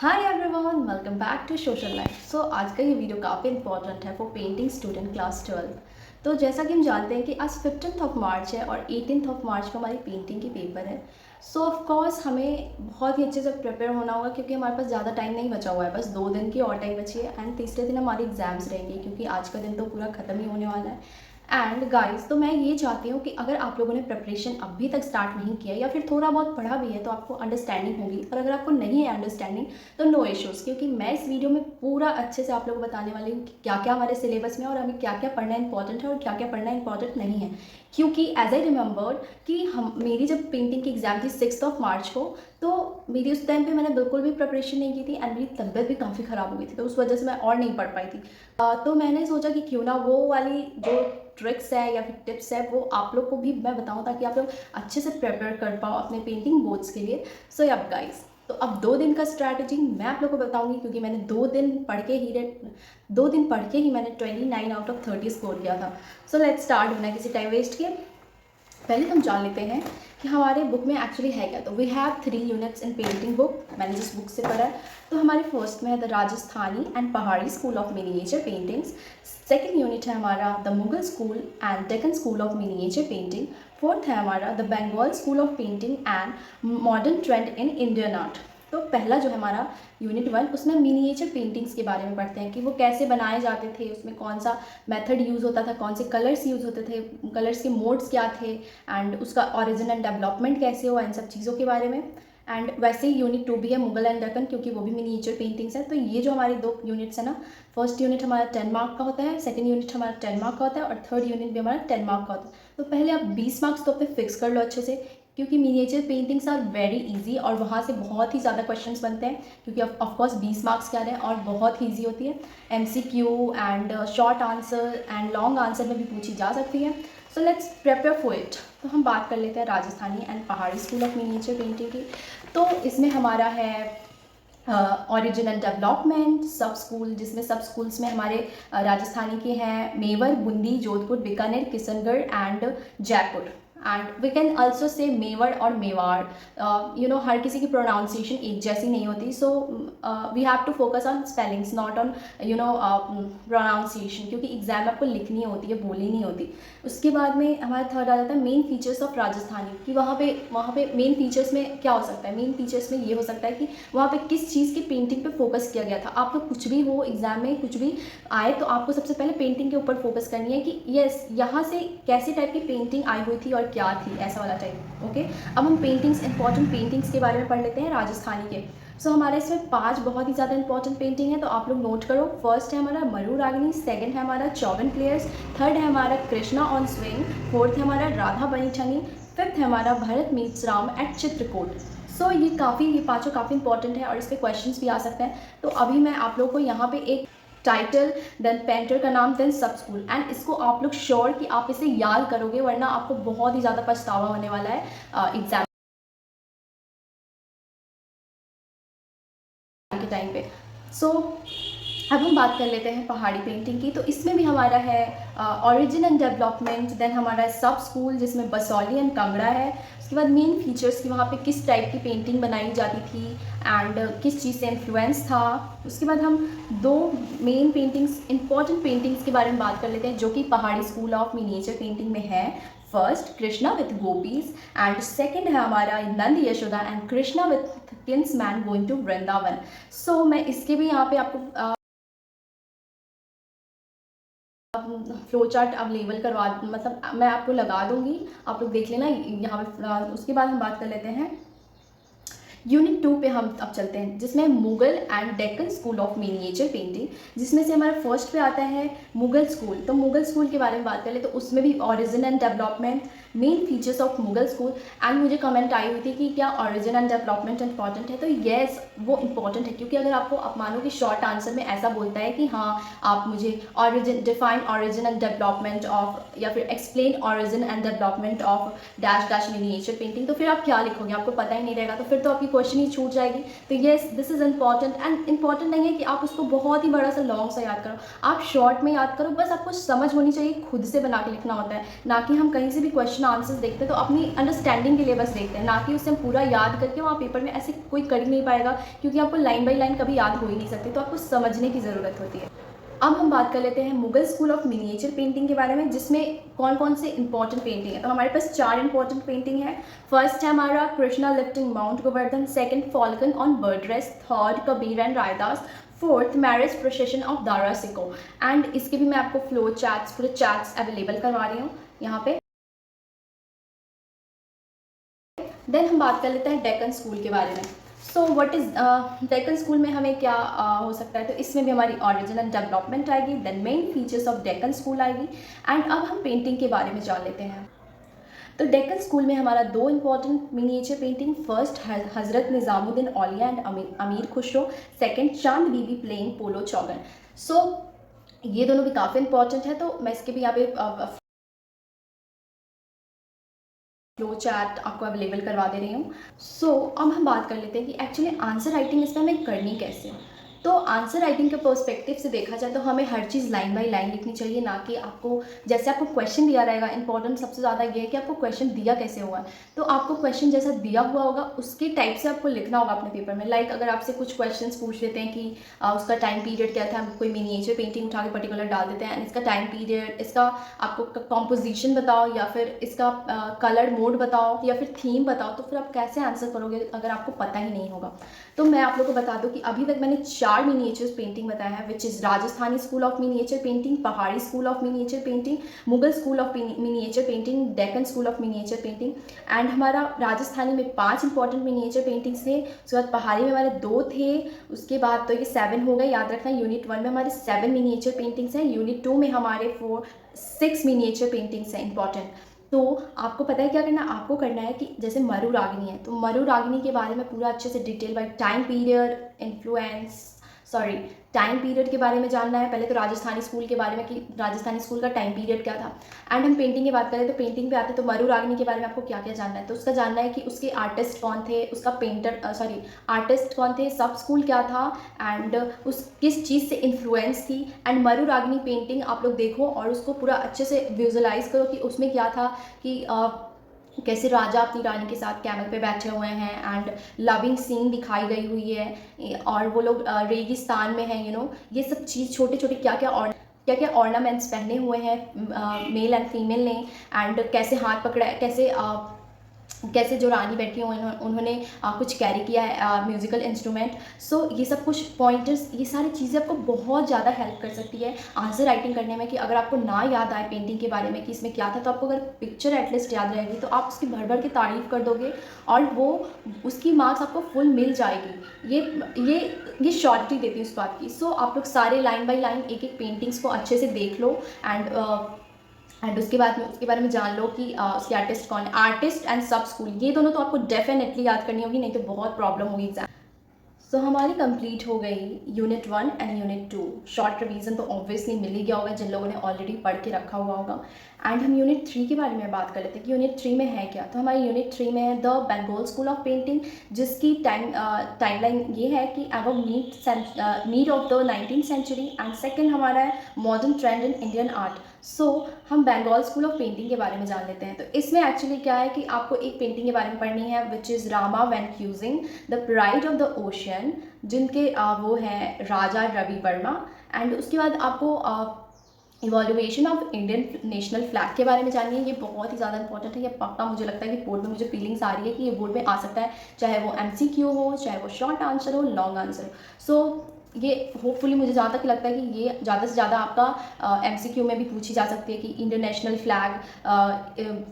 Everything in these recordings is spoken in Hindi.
Hi everyone, welcome back to social life. So आज का ये वीडियो काफ़ी इंपॉर्टेंट है फॉर पेंटिंग स्टूडेंट क्लास 12। तो जैसा कि हम जानते हैं कि आज 15th ऑफ मार्च है और 18th ऑफ मार्च को हमारी पेंटिंग की पेपर है। सो ऑफ कोर्स हमें बहुत ही अच्छे से प्रिपेयर होना होगा क्योंकि हमारे पास ज़्यादा टाइम नहीं बचा हुआ है, बस 2 दिन की और टाइम बची है एंड तीसरे दिन हमारी एग्ज़ाम्स रहेंगे क्योंकि आज का दिन तो पूरा ख़त्म ही होने वाला है। एंड गाइस, तो मैं ये चाहती हूँ कि अगर आप लोगों ने प्रिपरेशन अभी तक स्टार्ट नहीं किया या फिर थोड़ा बहुत पढ़ा भी है तो आपको अंडरस्टैंडिंग होगी, और अगर आपको नहीं है अंडरस्टैंडिंग तो नो इश्यूज़, क्योंकि मैं इस वीडियो में पूरा अच्छे से आप लोगों को बताने वाली हूँ कि क्या क्या हमारे सिलेबस में और हमें क्या क्या पढ़ना इंपॉर्टेंट है और क्या क्या पढ़ना इंपॉर्टेंट नहीं है। क्योंकि एज आई रिमेंबर कि हम मेरी जब पेंटिंग की एग्ज़ाम थी 6 मार्च को, तो मेरी उस टाइम पे मैंने बिल्कुल भी प्रिपरेशन नहीं की थी एंड मेरी तबीयत भी काफ़ी ख़राब हो गई थी, तो उस वजह से मैं और नहीं पढ़ पाई थी। तो मैंने सोचा कि क्यों ना वो वाली जो ट्रिक्स है या फिर टिप्स है वो आप लोग को भी मैं बताऊं ताकि आप लोग अच्छे से प्रिपेयर कर पाओ अपने पेंटिंग बोर्ड्स के लिए। सो अब गाइस, तो अब 2 दिन का स्ट्रैटेजी मैं आप लोग को बताऊंगी क्योंकि मैंने 2 दिन पढ़ के ही मैंने 29 आउट ऑफ 30 स्कोर किया था। सो लेट्स स्टार्ट, बिना किसी टाइम वेस्ट किए पहले हम जान लेते हैं कि हमारे बुक में एक्चुअली है क्या। तो we have 3 units in painting book, मैंने जिस बुक से पढ़ा है। तो हमारे फर्स्ट में है the Rajasthani and Pahari school of miniature paintings. Second unit है हमारा the Mughal school and Deccan school of miniature painting. Fourth है हमारा the Bengal school of painting and modern trend in Indian art. तो पहला जो है हमारा यूनिट 1, उसमें मिनिएचर पेंटिंग्स के बारे में पढ़ते हैं कि वो कैसे बनाए जाते थे, उसमें कौन सा मेथड यूज़ होता था, कौन से कलर्स यूज़ होते थे, कलर्स के मोड्स क्या थे एंड उसका ओरिजिन एंड डेवलपमेंट कैसे हुआ, इन सब चीज़ों के बारे में। एंड वैसे ही यूनिट 2 भी है मुगल एंड डेक्कन, क्योंकि वो भी मिनिएचर पेंटिंग्स है। तो ये जो हमारी 2 यूनिट्स है ना, फर्स्ट यूनिट हमारा 10 मार्क का होता है, सेकंड यूनिट हमारा 10 मार्क का होता है और थर्ड यूनिट भी हमारा 10 मार्क का होता है। तो पहले आप 20 मार्क्स तो अपने फिक्स कर लो अच्छे से, क्योंकि miniature paintings are very easy और वहाँ से बहुत ही ज़्यादा क्वेश्चंस बनते हैं, क्योंकि ऑफकोर्स 20 मार्क्स क्या रहे हैं और बहुत ही ईजी होती है। MCQ and short answer and long answer में भी पूछी जा सकती है। So let's prepare for it. तो हम बात कर लेते हैं Rajasthani and Pahari school of miniature painting की। तो इसमें हमारा है ओरिजिन एंड डेवलपमेंट सब स्कूल, जिसमें सब स्कूल्स में हमारे राजस्थानी के हैं Mewar, Bundi, Jodhpur, Bikaner, Kishangarh and Jaipur. And we can also say Mewar और मेवाड़। हर किसी की प्रोनाउंसिएशन एक जैसी नहीं होती, so we have to focus on spellings not on pronunciation, क्योंकि एग्जाम में आपको लिखनी होती है, बोलनी नहीं होती। उसके बाद में हमारा थर्ड आ जाता है मेन फीचर्स ऑफ राजस्थानी, कि वहाँ पे मेन फीचर्स में क्या हो सकता है। मेन फीचर्स में ये हो सकता है कि वहाँ पे किस चीज़ की पेंटिंग पे फोकस किया गया था। आप लोग कुछ भी हो एग्जाम में, कुछ भी आए, तो आपको सबसे पहले पेंटिंग के ऊपर फोकस करनी है कि यस, यहाँ से कैसे टाइप की पेंटिंग आई हुई थी और क्या थी, ऐसा वाला टाइप। ओके, अब हम पेंटिंग्स, इंपॉर्टेंट पेंटिंग्स के बारे में पढ़ लेते हैं राजस्थानी के। सो हमारे इसमें 5 बहुत ही ज़्यादा इंपॉर्टेंट पेंटिंग है, तो आप लोग नोट करो। फर्स्ट है हमारा मरु रागिनी, सेकंड है हमारा चौवन प्लेयर्स, थर्ड है हमारा कृष्णा ऑन स्विंग, फोर्थ है हमारा राधा बनी ठनी, फिफ्थ है हमारा भरत मीट्स राम एट चित्रकूट। सो ये पाँचों काफ़ी इंपॉर्टेंट है और इस पर क्वेश्चंस भी आ सकते हैं। तो अभी मैं आप लोग को यहाँ पे एक टाइटल, देन पेंटर का नाम, देन सब स्कूल, एंड इसको आप लोग श्योर कि आप इसे याद करोगे, वरना आपको बहुत ही ज़्यादा पछतावा होने वाला है एग्जाम के टाइम पे। सो अब हम बात कर लेते हैं पहाड़ी पेंटिंग की। तो इसमें भी हमारा है ओरिजिन एंड डेवलपमेंट, देन हमारा सब स्कूल जिसमें बसौली एंड कांगड़ा है। उसके बाद मेन फीचर्स कि वहाँ पे किस टाइप की पेंटिंग बनाई जाती थी एंड किस चीज़ से इन्फ्लुएंस था। उसके बाद हम 2 मेन पेंटिंग्स, इंपॉर्टेंट पेंटिंग्स के बारे में बात कर लेते हैं जो कि पहाड़ी स्कूल ऑफ मिनिएचर पेंटिंग में है। First Krishna with gopis and second है हमारा Nand Yashoda and Krishna with kingsmen going to Vrindavan. So मैं इसके भी यहाँ पे आपको फ्लो चार्ट अवेलेबल करवा, मतलब मैं आपको लगा दूंगी, आप लोग देख लेना यहाँ पे। उसके बाद हम बात कर लेते हैं यूनिट 2 पे। हम अब चलते हैं जिसमें Mughal and Deccan school of miniature painting, जिसमें से हमारा फर्स्ट पे आता है मुगल स्कूल। तो मुगल स्कूल के बारे में बात करें तो उसमें भी origin and development, main features of Mughal school. And मुझे कमेंट आई हुई थी कि क्या ओरिजिन एंड डेवलपमेंट इंपॉर्टेंट है, तो येस वो इंपॉर्टेंट है, क्योंकि अगर आपको, आप मानो कि शॉर्ट आंसर में ऐसा बोलता है कि हाँ आप मुझे origin, define origin and development of, या फिर explain origin and development of dash dash miniature painting, तो फिर आप क्या लिखोगे, आपको पता ही नहीं रहेगा, तो फिर तो आपकी क्वेश्चन ही छूट जाएगी। तो yes, this is important, and important नहीं है कि आप उसको बहुत ही बड़ा सा लॉन्ग सा याद करो, आप शॉर्ट में याद करो, बस आपको समझ होनी चाहिए, खुद से बना के लिखना होता है, ना कि हम कहीं से भी क्वेश्चन क्वेश्चन आंसर्स देखते हैं तो अपनी अंडरस्टैंडिंग के लिए बस देखते हैं, ना कि उससे हम पूरा याद करके वहाँ पेपर में ऐसे कोई कर ही नहीं पाएगा, क्योंकि आपको लाइन बाई लाइन कभी याद हो ही नहीं सकती, तो आपको समझने की ज़रूरत होती है। अब हम बात कर लेते हैं Mughal school of miniature painting के बारे में, जिसमें कौन कौन से इंपॉर्टेंट पेंटिंग है। तो हमारे पास 4 इंपॉर्टेंट पेंटिंग है। फर्स्ट है हमारा Krishna lifting mount Govardhan, second falcon on bird rest, third Kabir and Raidas, fourth marriage procession of Dara Shikoh. And इसके भी मैं आपको फ्लो चार्ट्स, पूरे चार्ट्स अवेलेबल करवा रही हूँ यहाँ पे। देन हम बात कर लेते हैं डेक्कन स्कूल के बारे में। So what is Deccan school में हमें क्या हो सकता है, तो इसमें भी हमारी ओरिजिनल डेवलपमेंट आएगी, then main features of Deccan school आएगी। एंड अब हम पेंटिंग के बारे में जान लेते हैं। तो डेक्कन स्कूल में हमारा 2 important miniature painting, first Hazrat Nizamuddin Auliya and अमीर खुसरो, सेकंड चांद बीबी प्लेइंग पोलो चौगन। सो ये दोनों भी काफ़ी इंपॉर्टेंट है, तो मैं इसके भी यहाँ पे फ्लो चार्ट आपको अवेलेबल करवा दे रही हूँ। सो अब हम बात कर लेते हैं कि एक्चुअली आंसर राइटिंग इसमें हमें करनी कैसे है। तो आंसर राइटिंग के पर्सपेक्टिव से देखा जाए तो हमें हर चीज़ लाइन बाय लाइन लिखनी चाहिए, ना कि आपको जैसे आपको क्वेश्चन दिया रहेगा। इंपॉर्टेंट सबसे ज़्यादा ये है कि आपको क्वेश्चन दिया कैसे हुआ है, तो आपको क्वेश्चन जैसा दिया हुआ होगा उसके टाइप से आपको लिखना होगा अपने पेपर में। लाइक अगर आपसे कुछ क्वेश्चन पूछ लेते हैं कि उसका टाइम पीरियड क्या था, हम कोई मिनिएचर पेंटिंग उठा के पर्टिकुलर डाल देते हैं, एंड इसका टाइम पीरियड, इसका आपको कॉम्पोजिशन बताओ, या फिर इसका कलर मोड बताओ, या फिर थीम बताओ, तो फिर आप कैसे आंसर करोगे अगर आपको पता ही नहीं होगा। तो मैं आप लोगों को बता दूं कि अभी तक मैंने 4 मिनिएचर्स पेंटिंग बताया है, which is Rajasthani school of miniature painting, Pahari school of miniature painting, Mughal school of miniature painting, Deccan school of miniature painting. And हमारा राजस्थानी में 5 इंपॉर्टेंट मिनिएचर पेंटिंग्स थे, उसके बाद पहाड़ी में हमारे 2 थे, उसके बाद तो ये 7 हो गए। याद रखना यूनिट 1 में हमारे 7 मिनिएचर पेंटिंग्स हैं, यूनिट 2 में हमारे 6 मिनिएचर पेंटिंग्स हैं इंपॉर्टेंट। तो आपको पता है क्या करना, आपको करना है कि जैसे मरु रागिनी है, तो मरु रागिनी के बारे में पूरा अच्छे से डिटेल बाय टाइम पीरियड के बारे में जानना है। पहले तो राजस्थानी स्कूल के बारे में कि राजस्थानी स्कूल का टाइम पीरियड क्या था। एंड हम पेंटिंग की बात करें तो पेंटिंग पे आते हैं, तो मरु रागिनी के बारे में आपको क्या क्या जानना है। तो उसका जानना है कि उसके आर्टिस्ट कौन थे, उसका आर्टिस्ट कौन थे, सब स्कूल क्या था, एंड उस किस चीज़ से इन्फ्लुएंस थी। एंड मरु रागिनी पेंटिंग आप लोग देखो और उसको पूरा अच्छे से विजुअलाइज करो कि उसमें क्या था, कि कैसे राजा अपनी रानी के साथ कैमल पे बैठे हुए हैं, एंड लविंग सीन दिखाई गई हुई है, और वो लोग रेगिस्तान में हैं, ये सब चीज़ छोटे छोटे क्या क्या ऑर्नामेंट्स पहने हुए हैं मेल एंड फीमेल ने, एंड कैसे हाथ पकड़ा है, कैसे जो रानी बैठी हुई उन्होंने कुछ कैरी किया है म्यूज़िकल इंस्ट्रूमेंट। सो ये सब कुछ पॉइंटर्स, ये सारी चीज़ें आपको बहुत ज़्यादा हेल्प कर सकती है आंसर राइटिंग करने में। कि अगर आपको ना याद आए पेंटिंग के बारे में कि इसमें क्या था, तो आपको अगर पिक्चर एटलीस्ट याद रहेगी तो आप उसकी भर भर के तारीफ़ कर दोगे, और वो उसकी मार्क्स आपको फुल मिल जाएगी। ये शॉर्टिटी देती है उस बात की। सो आप लोग सारे लाइन बाई लाइन एक एक पेंटिंग्स को अच्छे से देख लो, एंड उसके बारे में जान लो कि उसके आर्टिस्ट कौन है। आर्टिस्ट एंड सब स्कूल, ये दोनों तो आपको डेफिनेटली याद करनी होगी, नहीं तो बहुत प्रॉब्लम होगी एग्जाम। सो हमारी कंप्लीट हो गई unit 1 and unit 2। Short revision तो ऑब्वियसली मिल ही गया होगा जिन लोगों ने ऑलरेडी पढ़ के रखा हुआ होगा। एंड हम यूनिट 3 के बारे में बात कर लेते हैं कि यूनिट 3 में है क्या। तो हमारी यूनिट 3 में है the Bengal school of painting, जिसकी टाइमलाइन ये है कि above need of the 19th century, and second हमारा है modern trend in Indian art. So हम बंगाल स्कूल ऑफ पेंटिंग के बारे में जान लेते हैं। तो इसमें एक्चुअली क्या है कि आपको एक पेंटिंग के बारे में पढ़नी है, which is Rama vanquishing the pride of the ocean, जिनके वो है राजा रवि वर्मा। एंड उसके बाद आपको evolution of Indian national flag के बारे में जाननी है। ये बहुत ही ज़्यादा इंपॉर्टेंट है, ये पक्का मुझे लगता है कि बोर्ड में मुझे फीलिंग्स आ रही है कि ये बोर्ड में आ सकता है, चाहे वो MCQ हो, चाहे वो शॉर्ट आंसर हो, लॉन्ग आंसर हो। सो ये होपफुली मुझे जहाँ तक लगता है कि ये ज़्यादा से ज़्यादा आपका MCQ में भी पूछी जा सकती है कि इंडियन नेशनल फ्लैग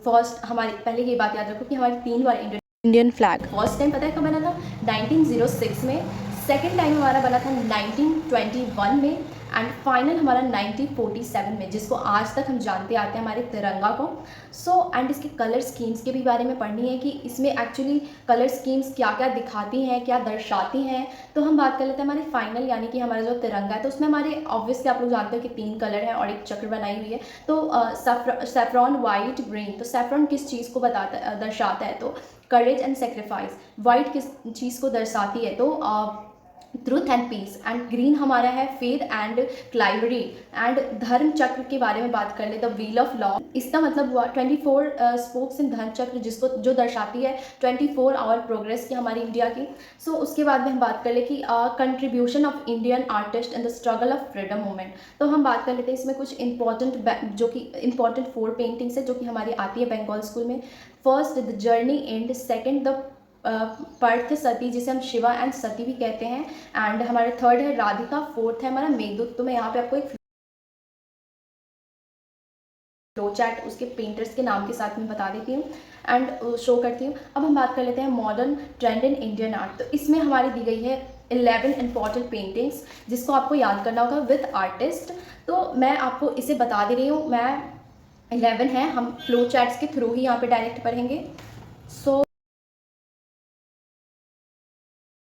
फर्स्ट, हमारी पहले ये बात याद रखो कि हमारे 3 बार इंडियन फ्लैग फर्स्ट टाइम पता है कब बना था, 1906 में, सेकेंड टाइम हमारा बना था 1921 में, एंड फाइनल हमारा 1947 में, जिसको आज तक हम जानते आते हैं हमारे तिरंगा को। सो एंड इसके कलर स्कीम्स के भी बारे में पढ़नी है कि इसमें एक्चुअली कलर स्कीम्स क्या क्या दिखाती हैं, क्या दर्शाती हैं। तो हम बात कर लेते हैं हमारे फाइनल, यानी कि हमारा जो तिरंगा है, तो उसमें हमारे ऑब्वियसली आप लोग जानते हो कि 3 कलर हैं और एक चक्र बनाई हुई है। तो सैफ्रॉन, वाइट, ग्रीन। तो सैफ्रॉन किस चीज़ को दर्शाता है, तो करेज एंड सेक्रीफाइस। वाइट किस चीज़ को दर्शाती है, तो truth and peace, and green हमारा है फेथ एंड क्लाइवरी, एंड धर्म चक्र के बारे में बात कर ले, द व्हील ऑफ लॉ। इसका मतलब हुआ 24 स्पोक्स इन धर्म चक्र, जिसको जो दर्शाती है 24 आवर प्रोग्रेस की हमारी इंडिया की। सो उसके बाद में हम बात कर ले कि contribution of Indian artist in the struggle of freedom movement. तो हम बात कर लेते हैं इसमें कुछ इंपॉर्टेंट जो कि इंपॉर्टेंट 4 पेंटिंग्स है जो कि हमारी आती है बंगाल स्कूल में। First the journey end, second the Parthasarathi, जिसे हम शिवा एंड सती भी कहते हैं, एंड हमारे थर्ड है राधिका, फोर्थ है हमारा मेघदूत। तो मैं यहाँ पे आपको एक फ्लो चार्ट उसके पेंटर्स के नाम के साथ में बता देती हूँ एंड शो करती हूँ। अब हम बात कर लेते हैं modern trend in Indian art. तो इसमें हमारी दी गई है 11 इंपॉर्टेंट पेंटिंग्स जिसको आपको याद करना होगा विद आर्टिस्ट। तो मैं आपको इसे बता दे रही हूँ, मैं 11 है, हम फ्लो चार्ट्स के थ्रू ही यहाँ पे डायरेक्ट पढ़ेंगे। सो